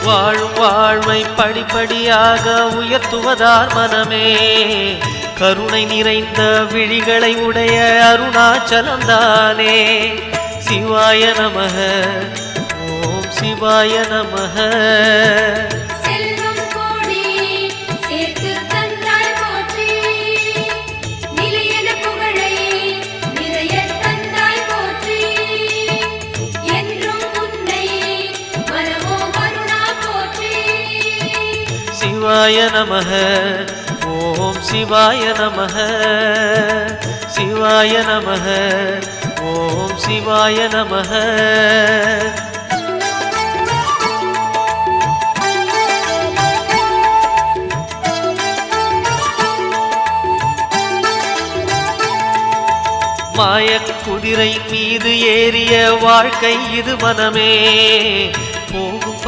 வாழும் வாழ்வை படிப்படியாக உயர்த்துவதார் மனமே கருணை நிறைந்த விழிகளை உடைய அருணாச்சலம்தானே சிவாய நமக ஓம் சிவாய நமக சிவாய நமக ஓம் சிவாய நமக சிவாய நமக ஓம் சிவாய நமக மாயக் குதிரை மீது ஏறிய வாழ்க்கை இது மனமே போகும்